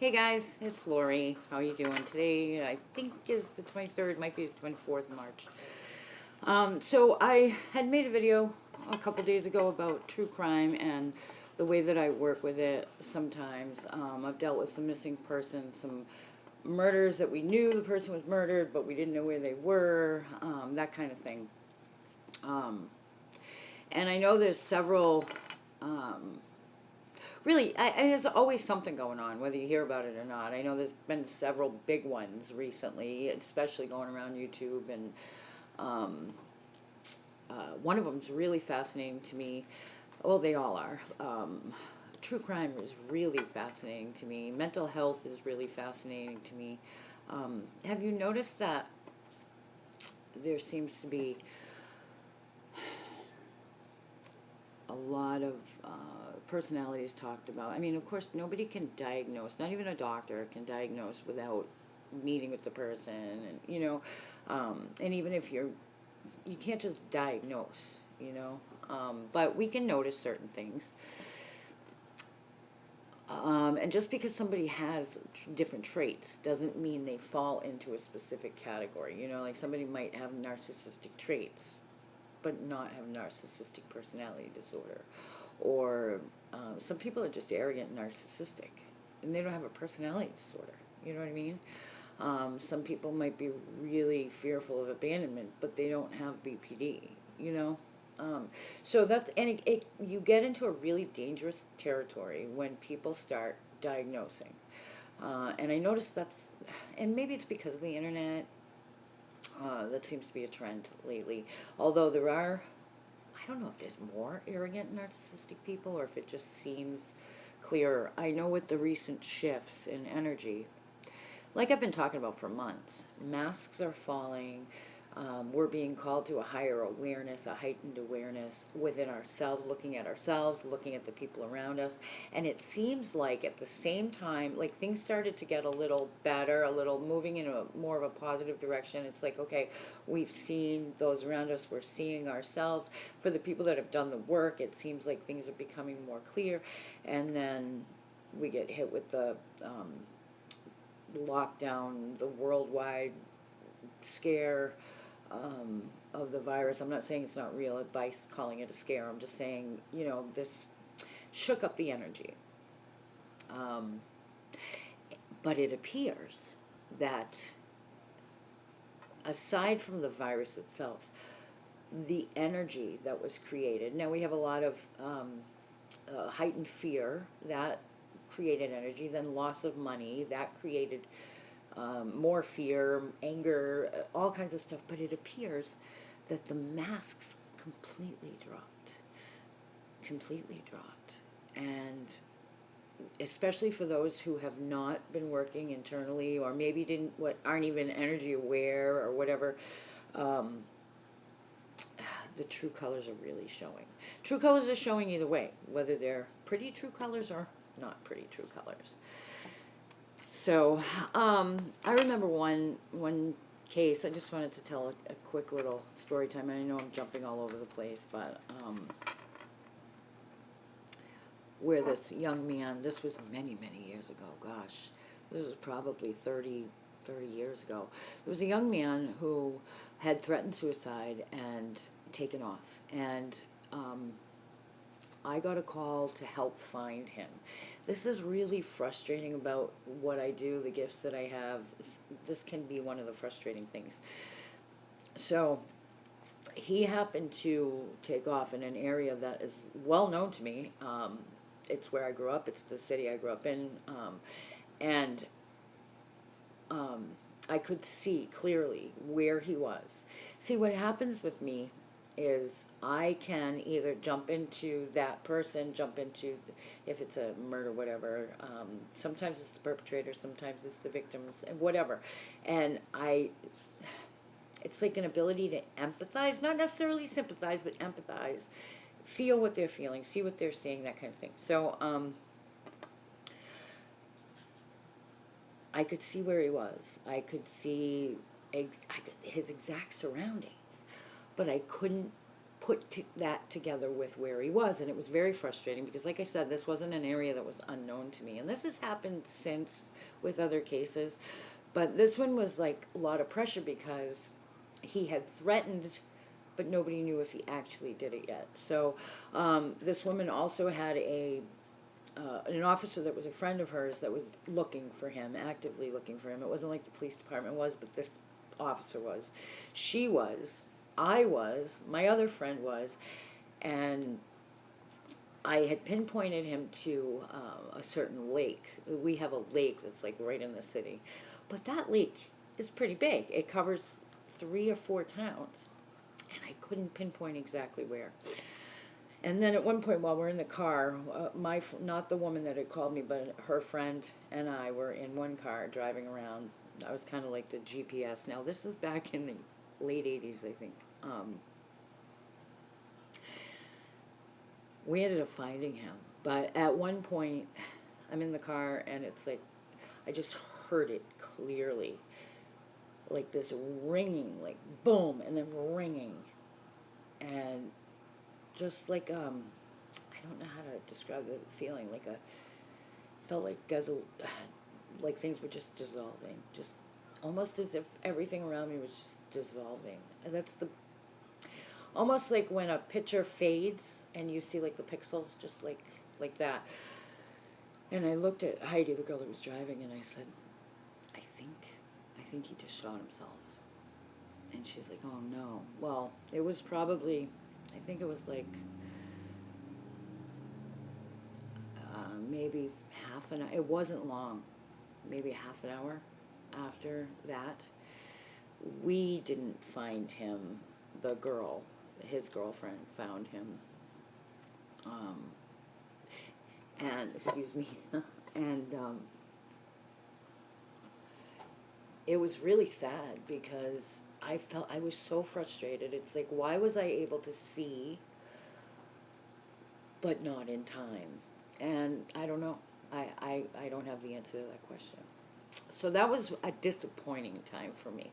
Hey guys, it's Lori. How are you doing today? I think is the 23rd, might be the 24th of March. So I had made a video a couple days ago about true crime and the way that I work with it sometimes. I've dealt with some missing persons, some murders that we knew the person was murdered, but we didn't know where they were, that kind of thing. Um, and I know there's several really, there's always something going on, whether you hear about it or not. I know there's been several big ones recently, especially going around YouTube, and um, one of them's really fascinating to me. Well, they all are. True crime is really fascinating to me. Mental health is really fascinating to me. Have you noticed that there seems to be a lot of personalities talked about? I mean, of course, nobody can diagnose, not even a doctor can diagnose without meeting with the person, and even if you can't just diagnose. But we can notice certain things. And just because somebody has different traits doesn't mean they fall into a specific category. Like somebody might have narcissistic traits, but not have narcissistic personality disorder. Or some people are just arrogant and narcissistic, and they don't have a personality disorder. You know what I mean? Some people might be really fearful of abandonment, but they don't have BPD. You know, so that's you get into a really dangerous territory when people start diagnosing. And I noticed and maybe it's because of the internet. That seems to be a trend lately. Although I don't know if there's more arrogant narcissistic people or if it just seems clearer. I know with the recent shifts in energy, like I've been talking about for months, masks are falling. We're being called to a higher awareness, a heightened awareness within ourselves, looking at the people around us. And it seems like at the same time, like things started to get a little better, a little moving in a more of a positive direction. It's like, okay, we've seen those around us, we're seeing ourselves. For the people that have done the work, it seems like things are becoming more clear. And then we get hit with the lockdown, the worldwide scare of the virus. I'm not saying it's not real by calling it a scare. I'm just saying, this shook up the energy. Um, but it appears that aside from the virus itself, the energy that was created, now we have a lot of heightened fear that created energy, then loss of money that created more fear, anger, all kinds of stuff. But it appears that the masks completely dropped. And especially for those who have not been working internally or maybe aren't even energy aware or whatever, um, the true colors are really showing. True colors are showing either way, whether they're pretty true colors or not pretty true colors. So, I remember one case. I just wanted to tell a quick little story time. And I know I'm jumping all over the place, but where this young man, this was many, many years ago. Gosh, this was probably 30 years ago. There was a young man who had threatened suicide and taken off, and I got a call to help find him. This is really frustrating about what I do, the gifts that I have. This can be one of the frustrating things. So he happened to take off in an area that is well known to me. It's where I grew up. It's the city I grew up in. And I could see clearly where he was. See, what happens with me is I can either jump into that person, if it's a murder, whatever. Sometimes it's the perpetrator, sometimes it's the victims, and whatever. And it's like an ability to empathize, not necessarily sympathize, but empathize, feel what they're feeling, see what they're seeing, that kind of thing. So I could see where he was. I could see his exact surroundings, but I couldn't that together with where he was, and it was very frustrating because, like I said, this wasn't an area that was unknown to me, and this has happened since with other cases, but this one was like a lot of pressure because he had threatened, but nobody knew if he actually did it yet. So this woman also had an officer that was a friend of hers that was looking for him, actively looking for him. It wasn't like the police department was, but this officer was. She was. I was. My other friend was. And I had pinpointed him to a certain lake. We have a lake that's like right in the city. But that lake is pretty big. It covers 3 or 4 towns. And I couldn't pinpoint exactly where. And then at one point while we're in the car, not the woman that had called me, but her friend and I were in one car driving around. I was kind of like the GPS. Now this is back in the late 80s, I think. We ended up finding him. But at one point, I'm in the car and it's like, I just heard it clearly. Like this ringing, like boom, and then ringing. And just like, I don't know how to describe the feeling, like felt like like things were just dissolving, just almost as if everything around me was just dissolving. And that's almost like when a picture fades and you see like the pixels, just like that. And I looked at Heidi, the girl that was driving, and I said, I think he just shot himself. And she's like, oh no. Well, it was probably, I think it was like maybe half an hour. It wasn't long, maybe half an hour after that. We didn't find him. The girl, his girlfriend, found him. And excuse me, and it was really sad because I was so frustrated. It's like, why was I able to see but not in time? And I don't know. I don't have the answer to that question. So that was a disappointing time for me.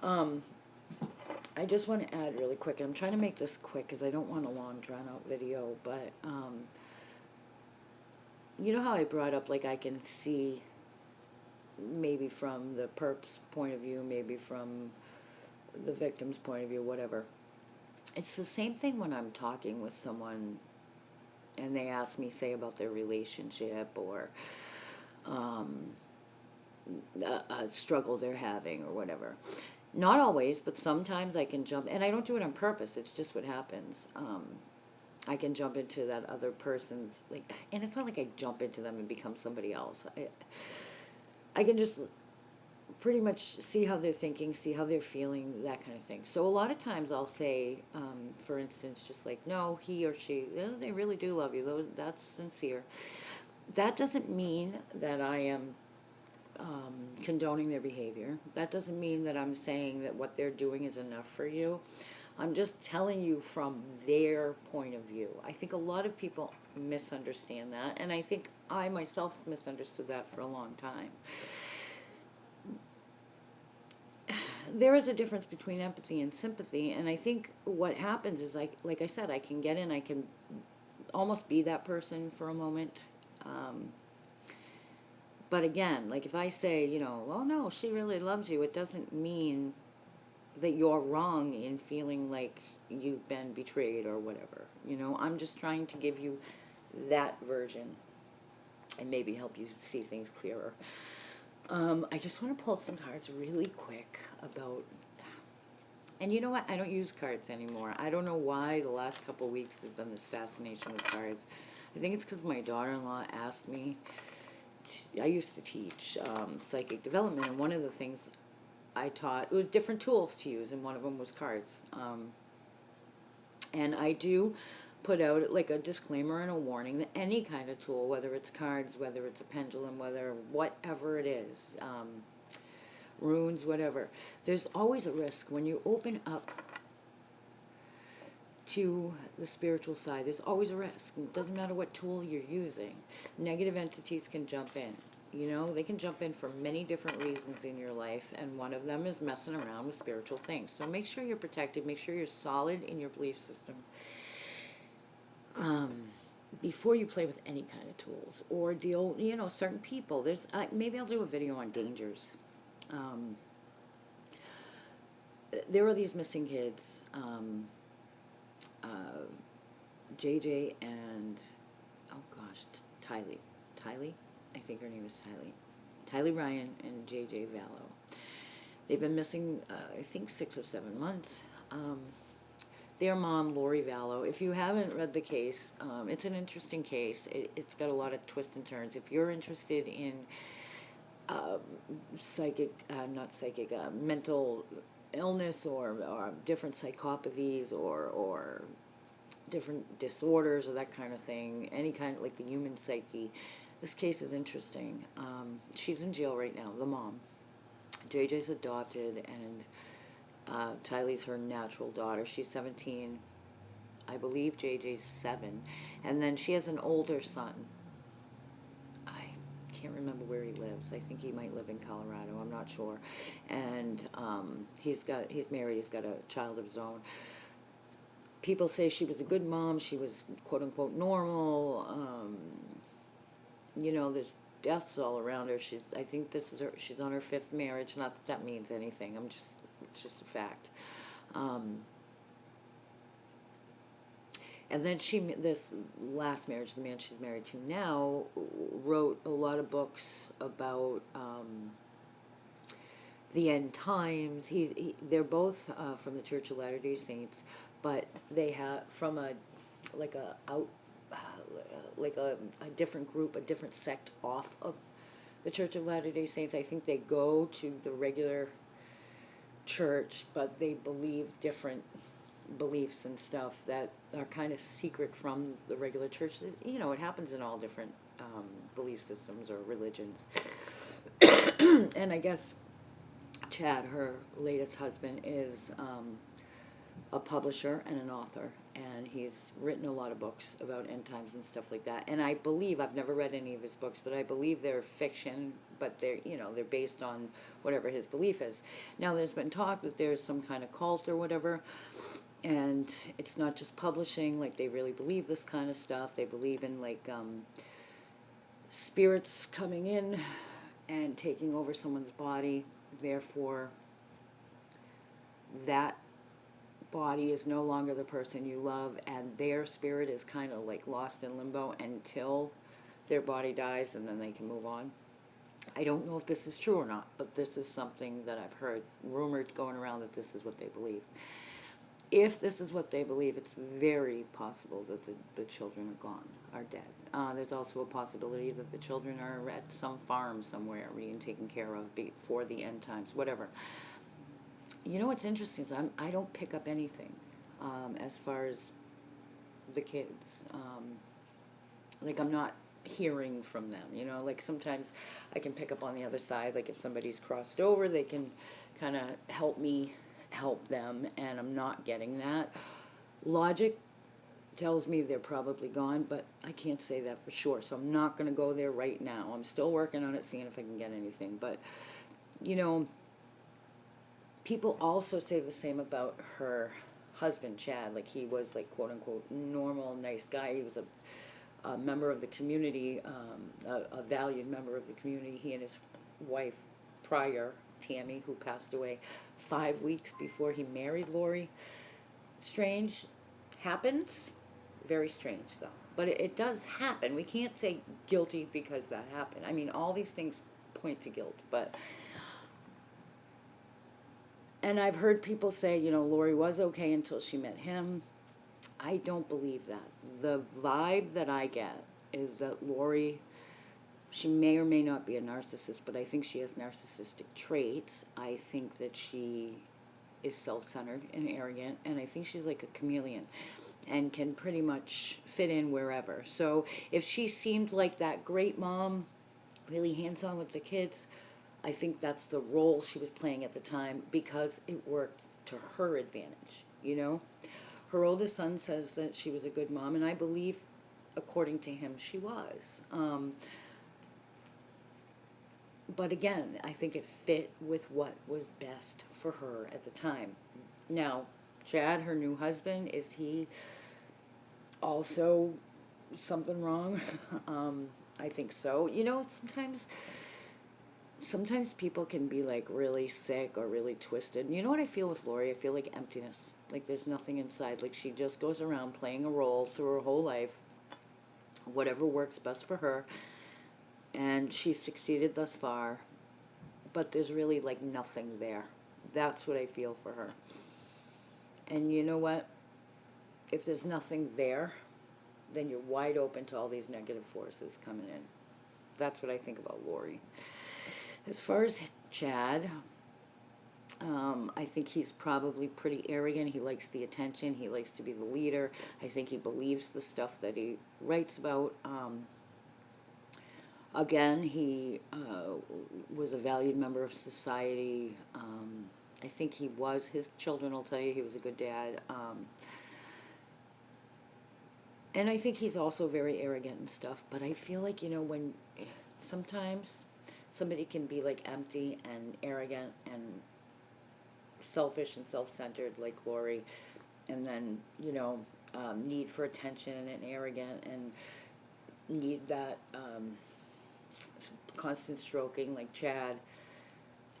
I just want to add really quick, and I'm trying to make this quick because I don't want a long drawn out video, but you know how I brought up, like, I can see maybe from the perp's point of view, maybe from the victim's point of view, whatever. It's the same thing when I'm talking with someone and they ask me, say, about their relationship or a struggle they're having or whatever. Not always, but sometimes I can jump, and I don't do it on purpose, it's just what happens. I can jump into that other person's, like, and it's not like I jump into them and become somebody else. I can just pretty much see how they're thinking, see how they're feeling, that kind of thing. So a lot of times I'll say, for instance, just like, no, he or she, they really do love you. That's sincere. That doesn't mean that I am condoning their behavior. That doesn't mean that I'm saying that what they're doing is enough for you. I'm just telling you from their point of view. I think a lot of people misunderstand that, and I think I myself misunderstood that for a long time. There is a difference between empathy and sympathy, and I think what happens is, like I said, I can get in, I can almost be that person for a moment. But again, like if I say, oh no, she really loves you, it doesn't mean that you're wrong in feeling like you've been betrayed or whatever. I'm just trying to give you that version and maybe help you see things clearer. I just want to pull some cards really quick about, and you know what, I don't use cards anymore. I don't know why the last couple of weeks there's been this fascination with cards. I think it's because my daughter-in-law asked me, I used to teach psychic development, and one of the things I taught, it was different tools to use, and one of them was cards. And I do put out like a disclaimer and a warning that any kind of tool, whether it's cards, whether it's a pendulum, whatever it is, runes, whatever, there's always a risk when you open up to the spiritual side. There's always a risk. It doesn't matter what tool you're using. Negative entities can jump in. You know, they can jump in for many different reasons in your life, and one of them is messing around with spiritual things. So make sure you're protected, make sure you're solid in your belief system before you play with any kind of tools or deal, you know, certain people. There's maybe I'll do a video on dangers. Um, there are these missing kids, JJ and, oh gosh, Tylee, I think her name is Tylee Ryan and JJ Vallow. They've been missing, I think 6 or 7 months. Their mom, Lori Vallow, if you haven't read the case, it's an interesting case. It's got a lot of twists and turns. If you're interested in mental illness or different psychopathies or different disorders or that kind of thing, any kind of, like the human psyche, this case is interesting. She's in jail right now, the mom. JJ's adopted, and Tylee's her natural daughter. She's 17. I believe JJ's 7. And then she has an older son. I can't remember where he lives. I think he might live in Colorado. I'm not sure. And he's married. He's got a child of his own. People say she was a good mom. She was quote-unquote normal. You know, there's deaths all around her. I think she's on her 5th marriage. Not that that means anything. It's just a fact. And then this last marriage, the man she's married to now, wrote a lot of books about the end times. They're both from the Church of Latter-day Saints, but they have from a different group, a different sect off of the Church of Latter-day Saints. I think they go to the regular church, but they believe different beliefs and stuff that are kind of secret from the regular church. You know, it happens in all different belief systems or religions. And I guess Chad, her latest husband, is a publisher and an author, and he's written a lot of books about end times and stuff like that. And I believe, I've never read any of his books, but I believe they're fiction, but they're based on whatever his belief is. Now, there's been talk that there's some kind of cult or whatever, and it's not just publishing. Like, they really believe this kind of stuff. They believe in like spirits coming in and taking over someone's body. Therefore, that body is no longer the person you love, and their spirit is kind of like lost in limbo until their body dies, and then they can move on. I don't know if this is true or not, but this is something that I've heard rumored going around, that this is what they believe. If this is what they believe, it's very possible that the children are gone, are dead. There's also a possibility that the children are at some farm somewhere being taken care of before the end times, whatever. You know what's interesting is I don't pick up anything as far as the kids. Like, I'm not hearing from them, you know. Like, sometimes I can pick up on the other side. Like, if somebody's crossed over, they can kind of help me help them, and I'm not getting that. Logic tells me they're probably gone, but I can't say that for sure, so I'm not going to go there right now. I'm still working on it, seeing if I can get anything. But, you know, people also say the same about her husband, Chad. Like, he was, like, quote-unquote normal, nice guy. He was a member of the community, a valued member of the community. He and his wife prior, Tammy, who passed away 5 weeks before he married Lori. Strange. Happens. Very strange, though. But it does happen. We can't say guilty because that happened. I mean, all these things point to guilt, but... And I've heard people say, you know, Lori was okay until she met him. I don't believe that. The vibe that I get is that Lori, she may or may not be a narcissist, but I think she has narcissistic traits. I think that she is self-centered and arrogant, and I think she's like a chameleon and can pretty much fit in wherever. So if she seemed like that great mom, really hands-on with the kids, I think that's the role she was playing at the time because it worked to her advantage, you know? Her oldest son says that she was a good mom, and I believe, according to him, she was. but again, I think it fit with what was best for her at the time. Now, Chad, her new husband, is he also something wrong? I think so. You know, sometimes people can be like really sick or really twisted. And you know what I feel with Lori? I feel like emptiness. Like there's nothing inside. Like she just goes around playing a role through her whole life, whatever works best for her. And she's succeeded thus far, but there's really like nothing there. That's what I feel for her. And you know what? If there's nothing there, then you're wide open to all these negative forces coming in. That's what I think about Lori. As far as Chad, I think he's probably pretty arrogant. He likes the attention. He likes to be the leader. I think he believes the stuff that he writes about. Again, he was a valued member of society. I think he was. His children will tell you he was a good dad. And I think he's also very arrogant and stuff. But I feel like, you know, when sometimes somebody can be like empty and arrogant and selfish and self-centered like Lori, and then, you know, need for attention and arrogant and need that constant stroking like Chad.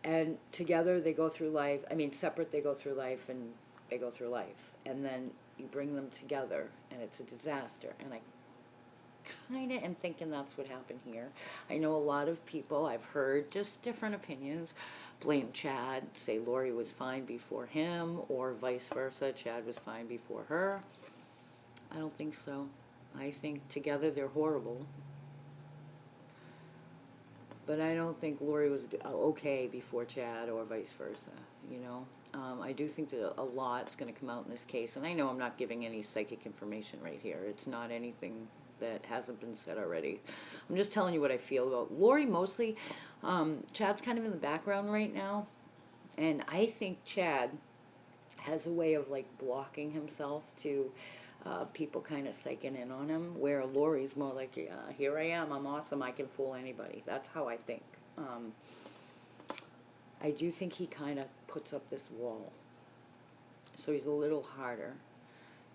And together they go through life. I mean, separate they go through life and they go through life. And then you bring them together and it's a disaster. And I kind of am thinking that's what happened here. I know a lot of people, I've heard just different opinions, blame Chad, say Lori was fine before him, or vice versa, Chad was fine before her. I don't think so. I think together they're horrible. But I don't think Lori was okay before Chad or vice versa, you know. I do think that a lot's going to come out in this case. And I know I'm not giving any psychic information right here. It's not anything that hasn't been said already. I'm just telling you what I feel about Lori mostly. Chad's kind of in the background right now. And I think Chad has a way of like blocking himself to people kind of psyching in on him, where Lori's more like, yeah, here I am, I'm awesome, I can fool anybody. That's how I think. I do think he kind of puts up this wall. So he's a little harder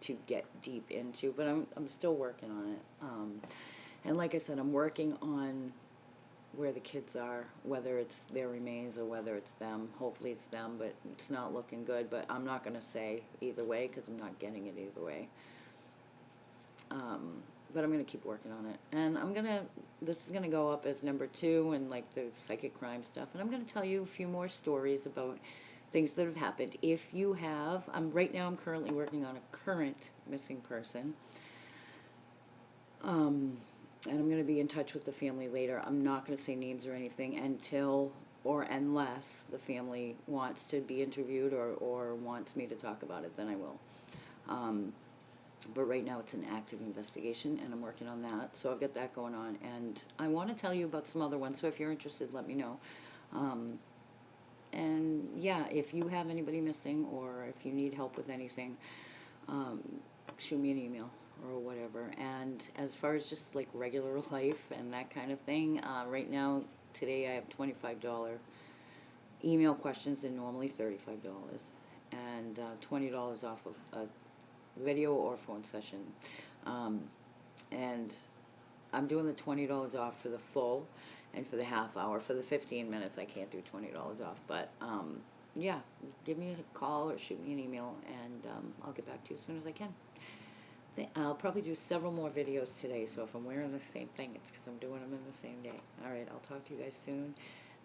to get deep into, but I'm still working on it. And like I said, I'm working on where the kids are, whether it's their remains or whether it's them. Hopefully it's them, but it's not looking good. But I'm not going to say either way because I'm not getting it either way. But I'm going to keep working on it. And this is going to go up as number 2 and like the psychic crime stuff. And I'm going to tell you a few more stories about things that have happened. If you have, right now I'm currently working on a current missing person. And I'm going to be in touch with the family later. I'm not going to say names or anything until or unless the family wants to be interviewed or wants me to talk about it, then I will. But right now it's an active investigation, and I'm working on that. So I've got that going on. And I want to tell you about some other ones, so if you're interested, let me know. And yeah, if you have anybody missing or if you need help with anything, shoot me an email or whatever. And as far as just like regular life and that kind of thing, right now, today I have $25 email questions. They're normally $35, and $20 off of a video or phone session. And I'm doing the $20 off for the full, and for the half hour. For the 15 minutes, I can't do $20 off. But yeah, give me a call or shoot me an email, and I'll get back to you as soon as I can. I'll probably do several more videos today, so if I'm wearing the same thing, it's because I'm doing them in the same day. All right, I'll talk to you guys soon.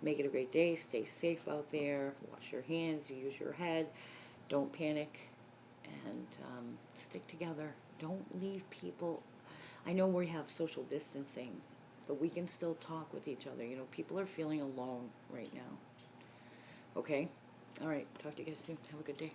Make it a great day. Stay safe out there. Wash your hands. Use your head. Don't panic. And stick together. Don't leave people. I know we have social distancing, but we can still talk with each other. You know, people are feeling alone right now. Okay? All right. Talk to you guys soon. Have a good day.